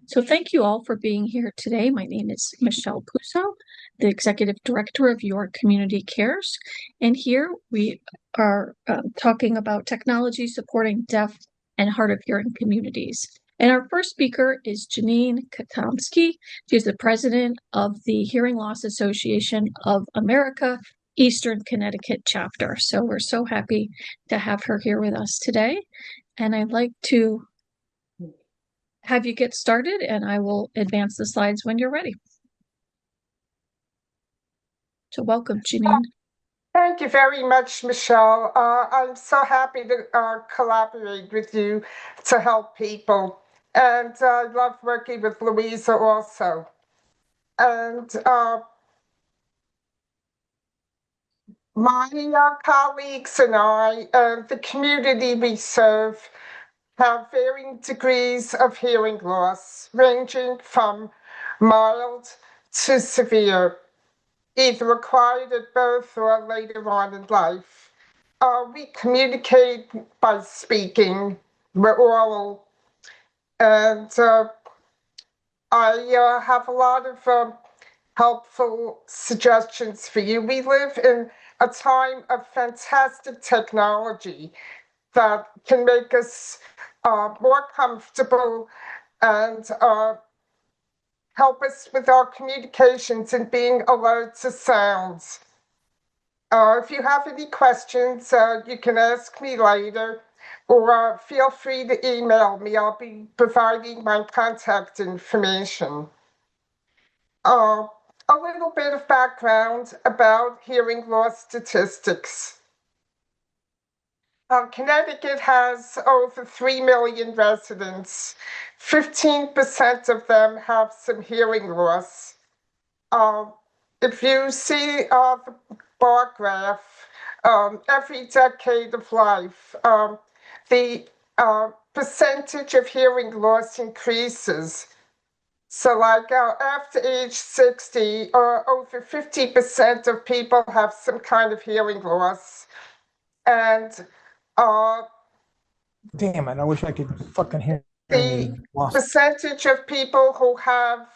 So thank you all for being here today. My name is Michelle Puso, the Executive Director of Your Community Cares. And here we are talking about technology supporting deaf and hard of hearing communities. And our first speaker is Janine Katomsky. She's the president of the Hearing Loss Association of America, Eastern Connecticut chapter. So we're so happy to have her here with us today. And I'd like to have you get started, and I will advance the slides when you're ready. So welcome, Janine. Thank you very much, Michelle. I'm so happy to collaborate with you to help people. And I love working with Louisa also. And my colleagues and I, the community we serve, have varying degrees of hearing loss, ranging from mild to severe, either acquired at birth or later on in life. We communicate by speaking. We're oral. And I have a lot of helpful suggestions for you. We live in a time of fantastic technology that can make us more comfortable and help us with our communications and being alert to sounds. If you have any questions, you can ask me later, or feel free to email me. I'll be providing my contact information. A little bit of background about hearing loss statistics. Connecticut has over 3 million residents. 15% of them have some hearing loss. If you see the bar graph, every decade of life, the percentage of hearing loss increases. So like after age 60, over 50% of people have some kind of hearing loss. And damn it, I wish I could fucking hear the percentage of people who have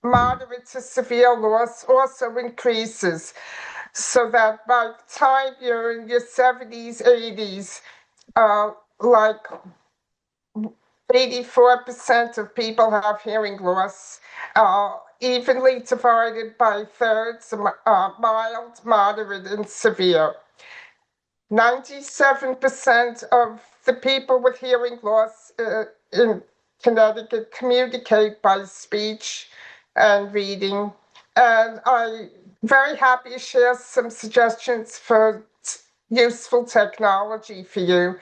moderate to severe loss also increases. So that by the time you're in your 70s, 80s, like 84% of people have hearing loss, evenly divided by thirds, mild, moderate, and severe. 97% of the people with hearing loss in Connecticut communicate by speech and reading. And I'm very happy to share some suggestions for useful technology for you.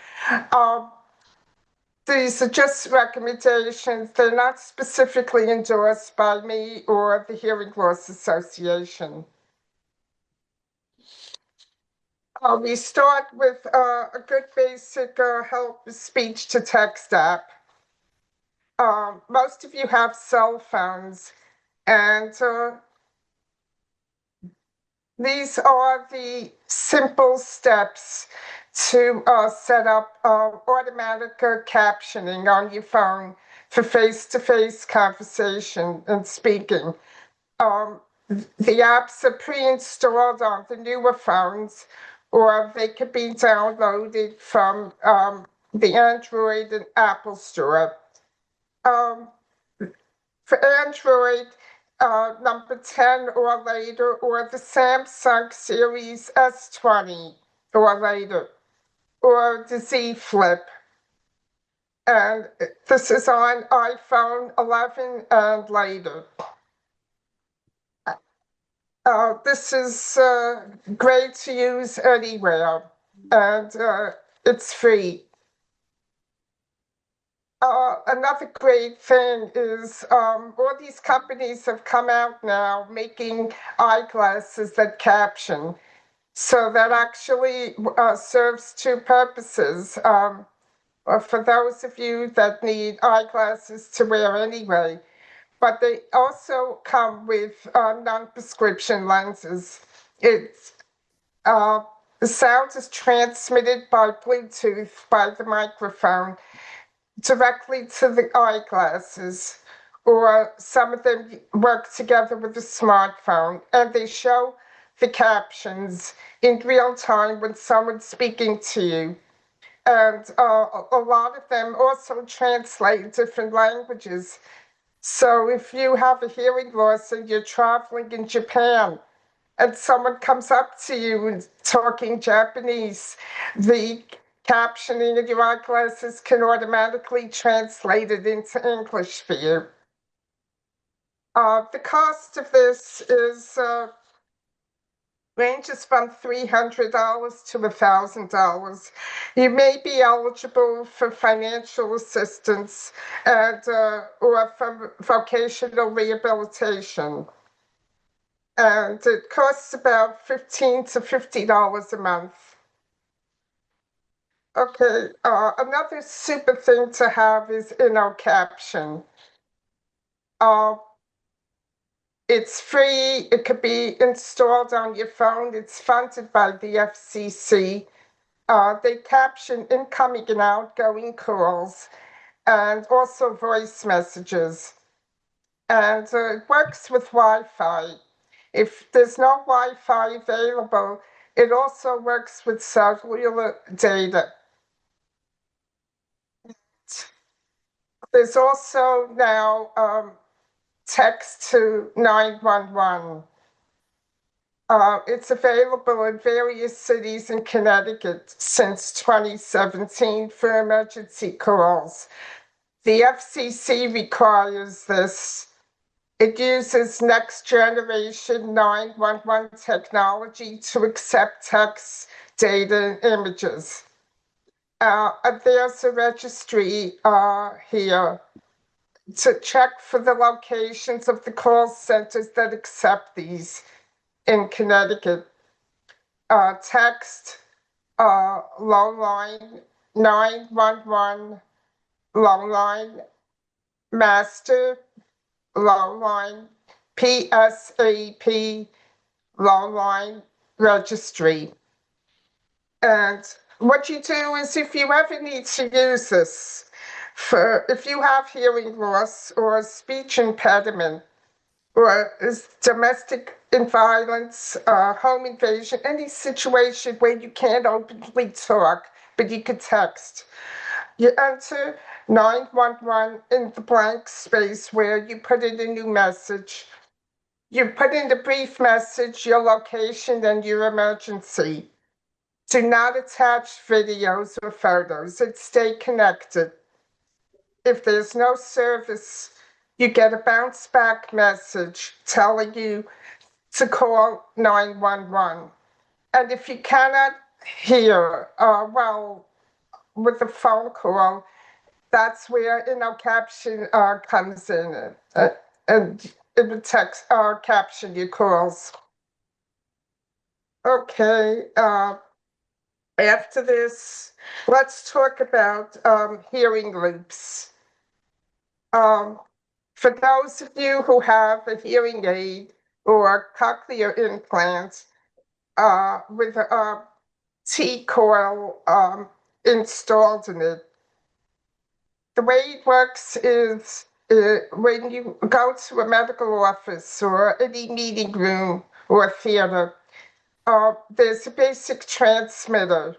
These are just recommendations. They're not specifically endorsed by me or the Hearing Loss Association. We start with a good basic help speech to text app. Most of you have cell phones, and these are the simple steps to set up automatic captioning on your phone for face-to-face conversation and speaking. The apps are pre-installed on the newer phones, or they can be downloaded from the Android and Apple Store. For Android, number 10 or later, or the Samsung Series S20 or later, or the Z Flip. And this is on iPhone 11 and later. This is great to use anywhere, and it's free. Another great thing is all these companies have come out now making eyeglasses that caption. So that actually serves two purposes. For those of you that need eyeglasses to wear anyway, but they also come with non-prescription lenses. It's the sound is transmitted by Bluetooth by the microphone directly to the eyeglasses, or some of them work together with a smartphone, and they show the captions in real time when someone's speaking to you. And a lot of them also translate different languages. So if you have a hearing loss and you're traveling in Japan and someone comes up to you and talking Japanese, the captioning in your eyeglasses can automatically translate it into English for you. The cost of this is ranges from $300 to $1,000. You may be eligible for financial assistance and or from vocational rehabilitation. And it costs about $15 to $50 a month. Okay, another super thing to have is caption. It's free. It could be installed on your phone. It's funded by the FCC. They caption incoming and outgoing calls and also voice messages. And it works with Wi-Fi. If there's no Wi-Fi available, it also works with cellular data. There's also now text to 911. It's available in various cities in Connecticut since 2017 for emergency calls. The FCC requires this. It uses next generation 911 technology to accept text, data, and images. There's a registry here to check for the locations of the call centers that accept these in Connecticut. Text, low line, 911, low line, master, low line, PSAP, low line, registry. And what you do is if you ever need to use this, if you have hearing loss or speech impediment, or domestic violence, home invasion, any situation where you can't openly talk, but you could text. You enter 911 in the blank space where you put in a new message. You put in the brief message, your location, and your emergency. Do not attach videos or photos and stay connected. If there's no service, you get a bounce back message telling you to call 911. And if you cannot hear, with a phone call, that's where caption comes in, and in the text caption your calls. Okay, after this, let's talk about hearing loops. For those of you who have a hearing aid or cochlear implant with a T-coil installed in it, the way it works is when you go to a medical office or any meeting room or theater, there's a basic transmitter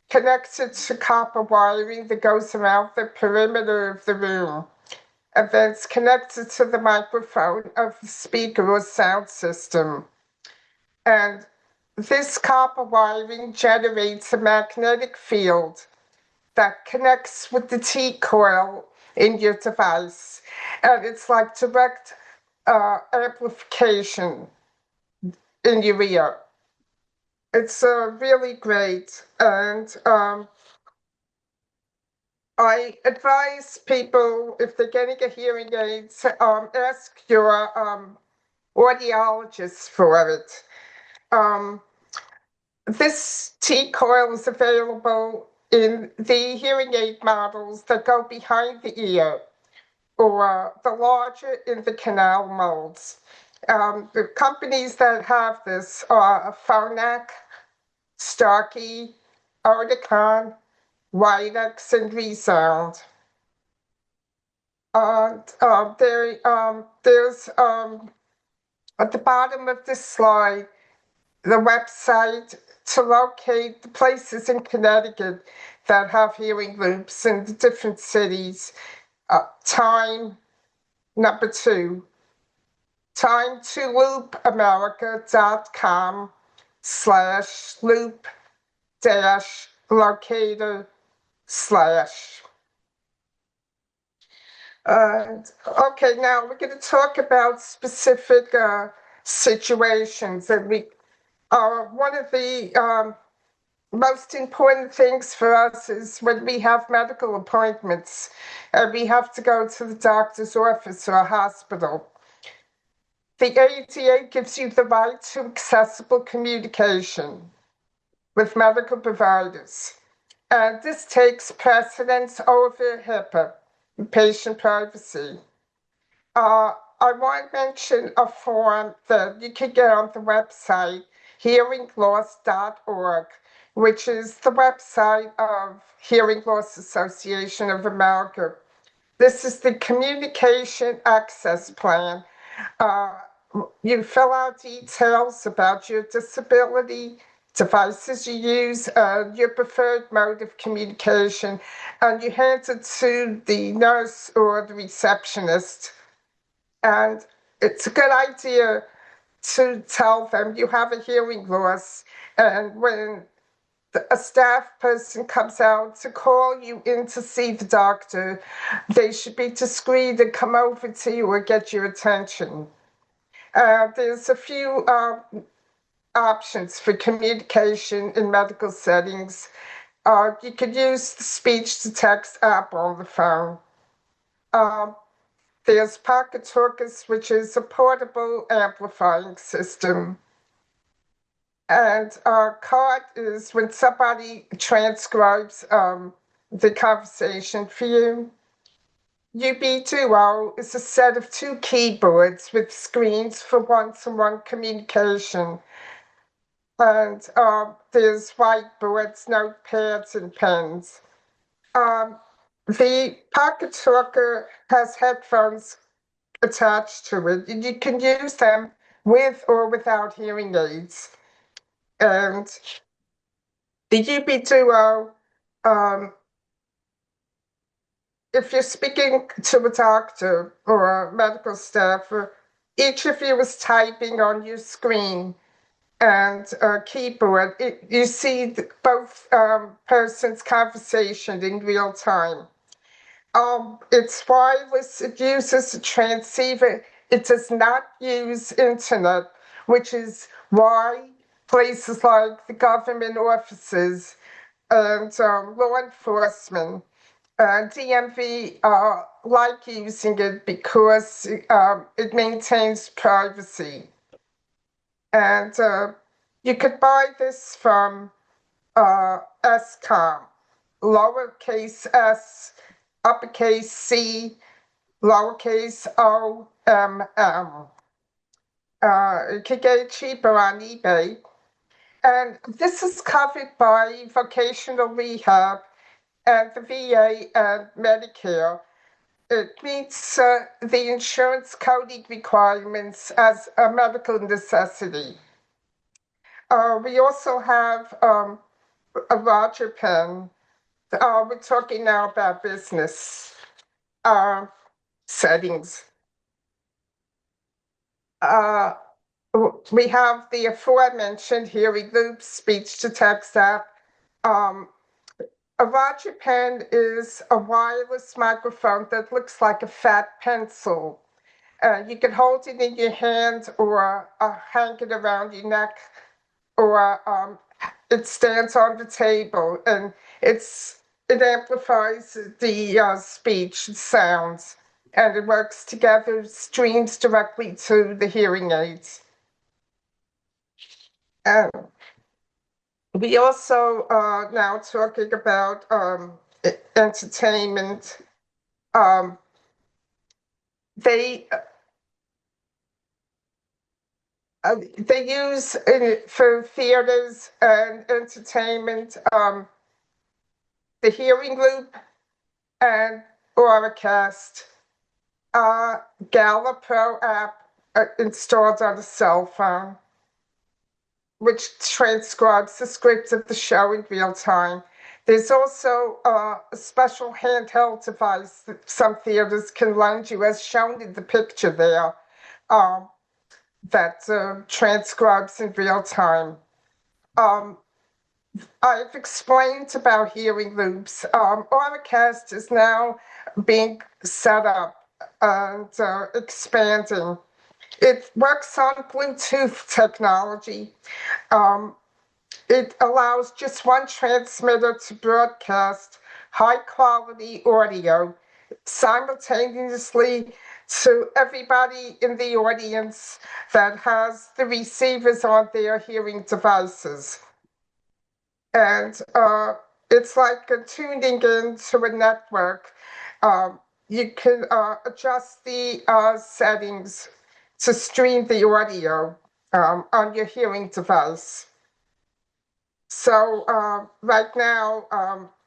connected to copper wiring that goes around the perimeter of the room. And then it's connected to the microphone of the speaker or sound system. And this copper wiring generates a magnetic field that connects with the T-coil in your device. And it's like direct amplification in your ear. It's really great. And I advise people, if they're getting a hearing aid, to ask your audiologist for it. This T-coil is available in the hearing aid models that go behind the ear, or the larger in the canal molds. The companies that have this are Phonak, Starkey, Oticon, Widex, and Resound. There's at the bottom of this slide the website to locate the places in Connecticut that have hearing loops in the different cities. Time number 2, time2loopamerica.com/loop-locator/. Okay, now we're going to talk about specific situations, and one of the most important things for us is when we have medical appointments and we have to go to the doctor's office or hospital. The ADA gives you the right to accessible communication with medical providers, and this takes precedence over HIPAA, patient privacy. I want to mention a form that you can get on the website, hearingloss.org, which is the website of Hearing Loss Association of America. This is the Communication Access Plan. You fill out details about your disability, devices you use, your preferred mode of communication, and you hand it to the nurse or the receptionist. And it's a good idea to tell them you have a hearing loss, and when a staff person comes out to call you in to see the doctor, they should be discreet and come over to you or get your attention. There's a few options for communication in medical settings. You could use the speech-to-text app on the phone. There's Pocket Talkers, which is a portable amplifying system. And CARD is when somebody transcribes the conversation for you. UB2O is a set of 2 keyboards with screens for one-to-one communication. And there's whiteboards, notepads, and pens. The Pocket Talker has headphones attached to it, and you can use them with or without hearing aids. And the UB2O, if you're speaking to a doctor or a medical staffer, each of you is typing on your screen and a keyboard. You see both persons' conversation in real time. It's wireless. It uses a transceiver. It does not use internet, which is why places like the government offices and law enforcement, DMV like using it because it maintains privacy. And you could buy this from SCOM, lowercase s, uppercase C, lowercase OMM. You could get it cheaper on eBay. And this is covered by vocational rehab and the VA and Medicare. It meets the insurance coding requirements as a medical necessity. We also have a Roger pen. We're talking now about business settings. We have the aforementioned hearing loop speech-to-text app. A Roger pen is a wireless microphone that looks like a fat pencil. You can hold it in your hand or hang it around your neck, or it stands on the table, and it amplifies the speech sounds, and it works together, streams directly to the hearing aids. We also are now talking about entertainment. They use for theaters and entertainment the hearing loop and Auracast. Gala Pro app installed on a cell phone, which transcribes the script of the show in real time. There's also a special handheld device that some theaters can lend you, as shown in the picture there, that transcribes in real time. I've explained about hearing loops. Oracast is now being set up and expanding. It works on Bluetooth technology. It allows just one transmitter to broadcast high quality audio simultaneously to everybody in the audience that has the receivers on their hearing devices. And it's like tuning into a network. You can adjust the settings to stream the audio on your hearing device. So right now,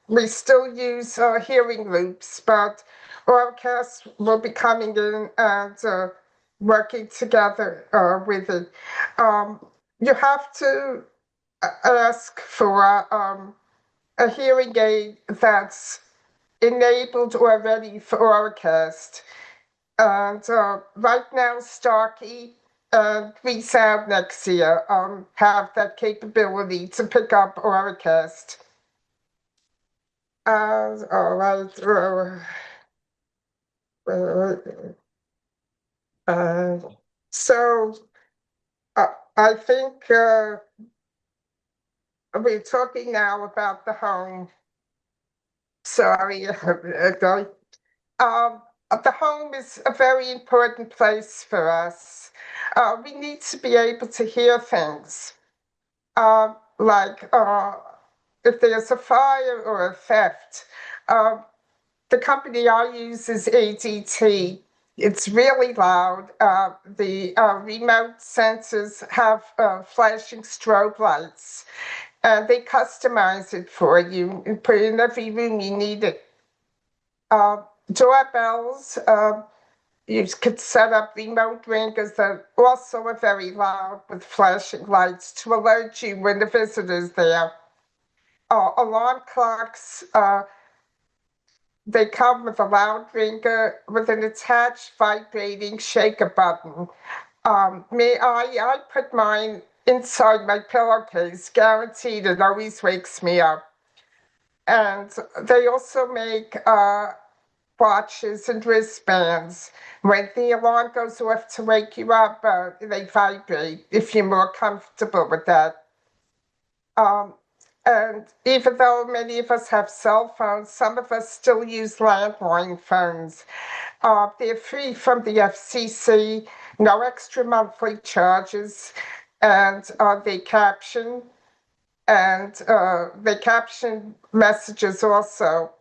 we still use hearing loops, but Orcast will be coming in and working together with it. You have to ask for a hearing aid that's enabled already for Orcast. And right now, Starkey and ReSound next year have that capability to pick up Orcast. All right. So I think we're talking now about the home. Sorry, the home is a very important place for us. We need to be able to hear things, like if there's a fire or a theft. The company I use is ADT. It's really loud. The remote sensors have flashing strobe lights. They customize it for you and put it in every room you need it. Doorbells, you could set up remote ringers that also are very loud with flashing lights to alert you when the visitor's there. Alarm clocks, they come with a loud ringer with an attached vibrating shaker button. I put mine inside my pillowcase, guaranteed it always wakes me up. And they also make watches and wristbands. When the alarm goes off to wake you up, they vibrate if you're more comfortable with that. And even though many of us have cell phones, some of us still use landline phones. They're free from the FCC, no extra monthly charges, and they caption messages also.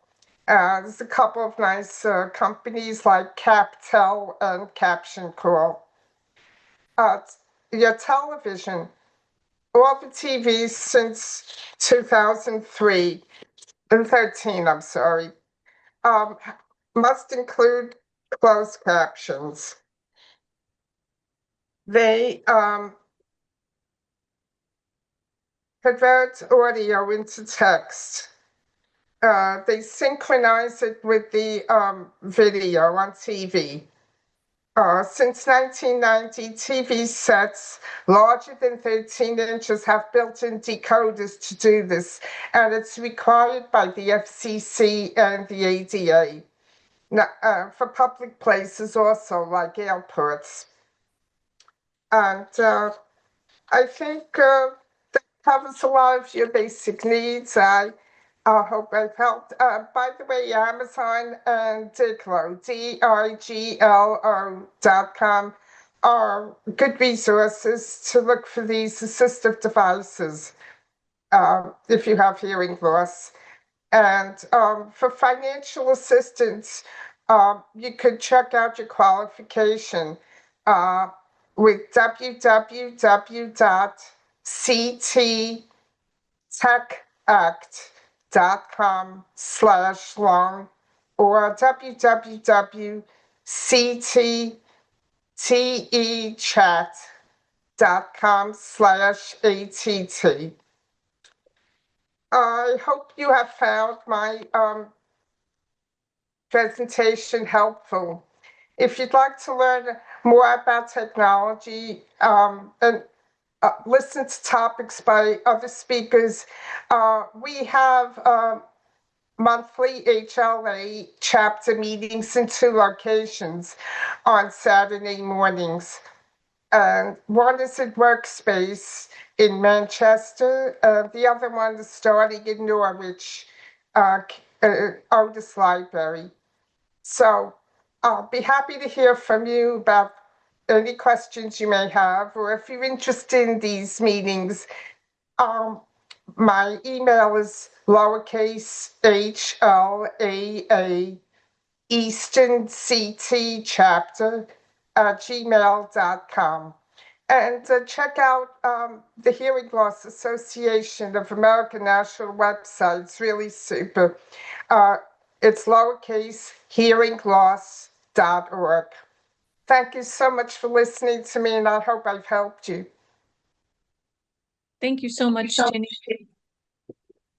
There's a couple of nice companies like CapTel and Caption Call. Your television, all the TVs since 2003 and 13, I'm sorry, must include closed captions. They convert audio into text. They synchronize it with the video on TV. Since 1990, TV sets larger than 13 inches have built-in decoders to do this, and it's required by the FCC and the ADA. Now, for public places also, like airports. And I think that covers a lot of your basic needs. I hope I've helped. By the way, Amazon and Diglo, DIGLO.com, are good resources to look for these assistive devices if you have hearing loss. And for financial assistance, you could check out your qualification with www.cttact.com/loan or www.cttact.com ctechat.com/ATT. I hope you have found my presentation helpful. If you'd like to learn more about technology and listen to topics by other speakers, we have monthly HLA chapter meetings in 2 locations on Saturday mornings. And one is at Workspace in Manchester, the other one is starting in Norwich, Otis Library. So I'll be happy to hear from you about any questions you may have, or if you're interested in these meetings. My email is lowercase HLAA Eastern CT chapter @gmail.com. And check out the Hearing Loss Association of American National website. It's really super. It's lowercase hearingloss.org. Thank you so much for listening to me, and I hope I've helped you. Thank you so much, Jenny.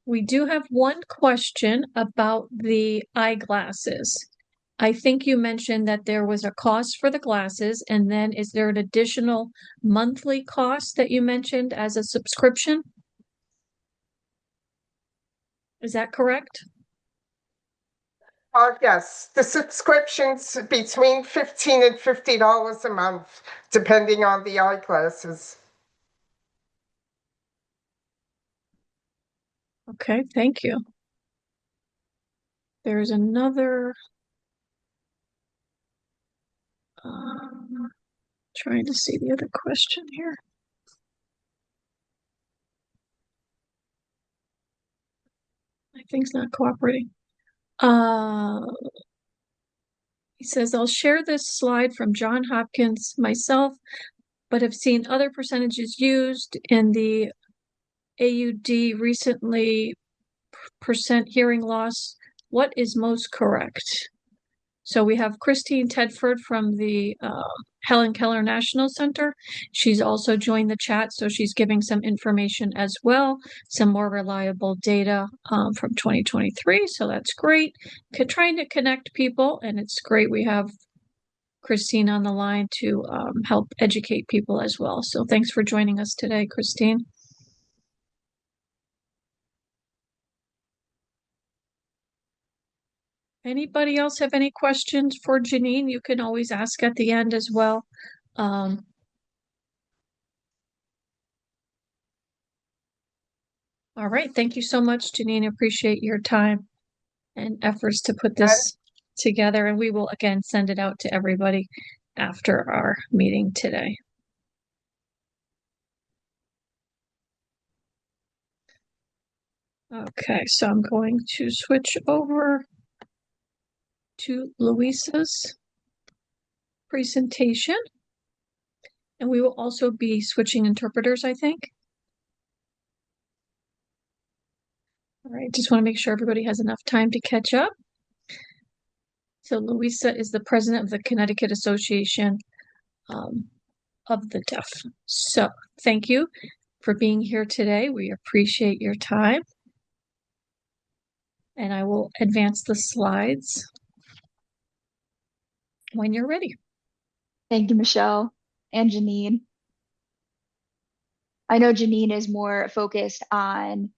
We do have one question about the eyeglasses. I think you mentioned that there was a cost for the glasses, and then is there an additional monthly cost that you mentioned as a subscription? Is that correct? Yes, the subscription's between $15 and $50 a month, depending on the eyeglasses. Okay, thank you. There's another, trying to see the other question here. My thing's not cooperating. He says, I'll share this slide from John Hopkins myself, but have seen other percentages used in the AUD recently, percent hearing loss. What is most correct? So we have Christine Tedford from the Helen Keller National Center. She's also joined the chat, so she's giving some information as well, some more reliable data from 2023. So that's great. Trying to connect people, and it's great we have Christine on the line to help educate people as well. So thanks for joining us today, Christine. Anybody else have any questions for Janine? You can always ask at the end as well. All right. Thank you so much, Janine. Appreciate your time and efforts to put this together. And we will again send it out to everybody after our meeting today. Okay, so I'm going to switch over to Louisa's presentation. And we will also be switching interpreters, I think. All right, just want to make sure everybody has enough time to catch up. So Louisa is the president of the Connecticut Association of the Deaf. So thank you for being here today. We appreciate your time. And I will advance the slides when you're ready. Thank you, Michelle and Janine. I know Janine is more focused on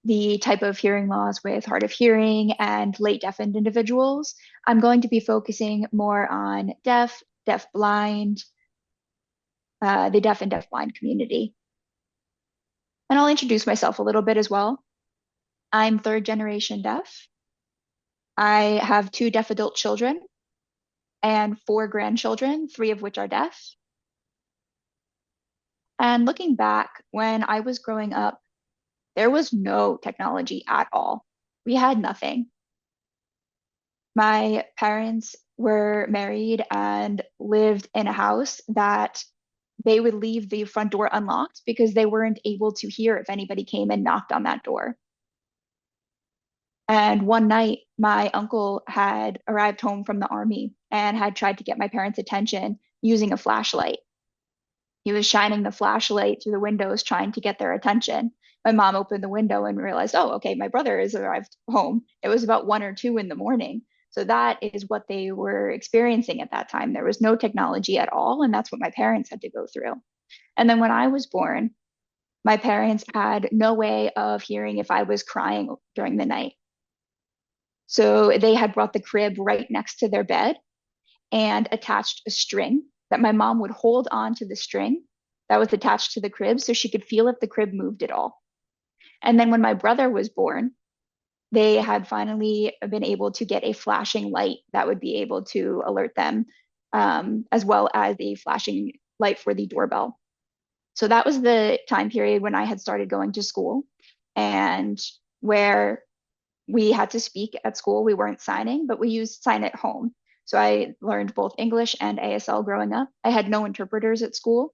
the type of hearing loss with hard of hearing and late deafened individuals. I'm going to be focusing more on deaf, deaf-blind, the deaf and deaf-blind community. And I'll introduce myself a little bit as well. I'm 3rd generation deaf. I have 2 deaf adult children and 4 grandchildren, 3 of which are deaf. And looking back, when I was growing up, there was no technology at all. We had nothing. My parents were married and lived in a house that they would leave the front door unlocked because they weren't able to hear if anybody came and knocked on that door. And one night, my uncle had arrived home from the army and had tried to get my parents' attention using a flashlight. He was shining the flashlight through the windows trying to get their attention. My mom opened the window and realized, oh, okay, my brother has arrived home. It was about 1 or 2 in the morning. So that is what they were experiencing at that time. There was no technology at all. And that's what my parents had to go through. And then when I was born, my parents had no way of hearing if I was crying during the night. So they had brought the crib right next to their bed and attached a string that my mom would hold on to the string that was attached to the crib so she could feel if the crib moved at all. And then when my brother was born, they had finally been able to get a flashing light that would be able to alert them, as well as a flashing light for the doorbell. So that was the time period when I had started going to school and where we had to speak at school. We weren't signing, but we used sign at home. So I learned both English and ASL growing up. I had no interpreters at school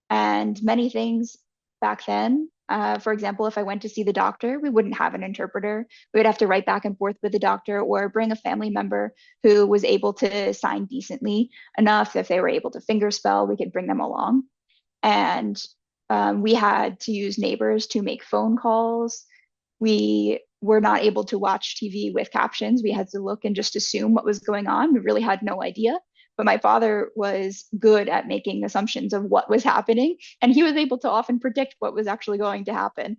and many things back then. For example, if I went to see the doctor, we wouldn't have an interpreter. We would have to write back and forth with the doctor or bring a family member who was able to sign decently enough. If they were able to fingerspell, we could bring them along. And we had to use neighbors to make phone calls. We were not able to watch TV with captions. We had to look and just assume what was going on. We really had no idea. But my father was good at making assumptions of what was happening, and he was able to often predict what was actually going to happen.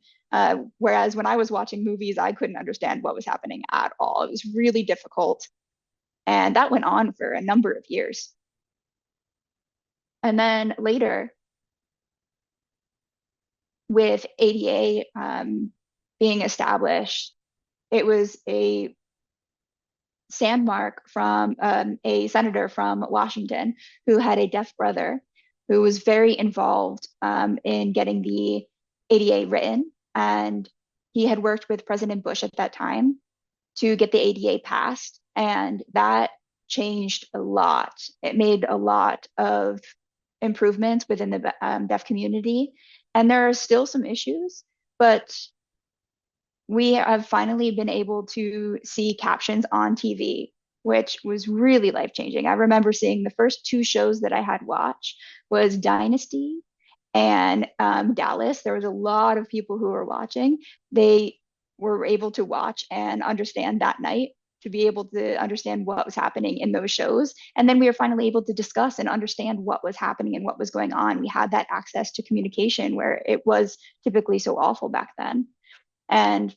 Whereas when I was watching movies, I couldn't understand what was happening at all. It was really difficult. And that went on for a number of years. And then later, with ADA being established, it was a sandmark from a senator from Washington who had a deaf brother who was very involved in getting the ADA written. And he had worked with President Bush at that time to get the ADA passed. And that changed a lot. It made a lot of improvements within the deaf community. And there are still some issues, but we have finally been able to see captions on TV, which was really life-changing. I remember seeing the first 2 shows that I had watched was Dynasty and Dallas. There was a lot of people who were watching. They were able to watch and understand that night to be able to understand what was happening in those shows. And then we were finally able to discuss and understand what was happening and what was going on. We had that access to communication where it was typically so awful back then. And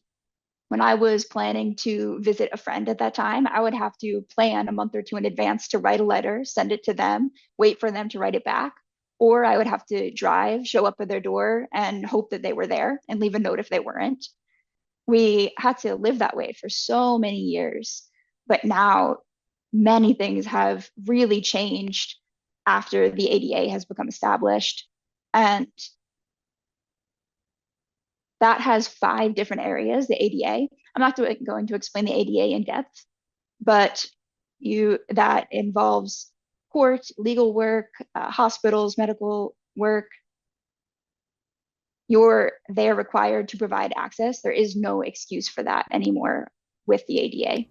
when I was planning to visit a friend at that time, I would have to plan a month or 2 in advance to write a letter, send it to them, wait for them to write it back. Or I would have to drive, show up at their door, and hope that they were there and leave a note if they weren't. We had to live that way for so many years. But now many things have really changed after the ADA has become established. And that has 5 different areas, the ADA. I'm not going to explain the ADA in depth, but that involves court, legal work, hospitals, medical work. They're required to provide access. There is no excuse for that anymore with the ADA.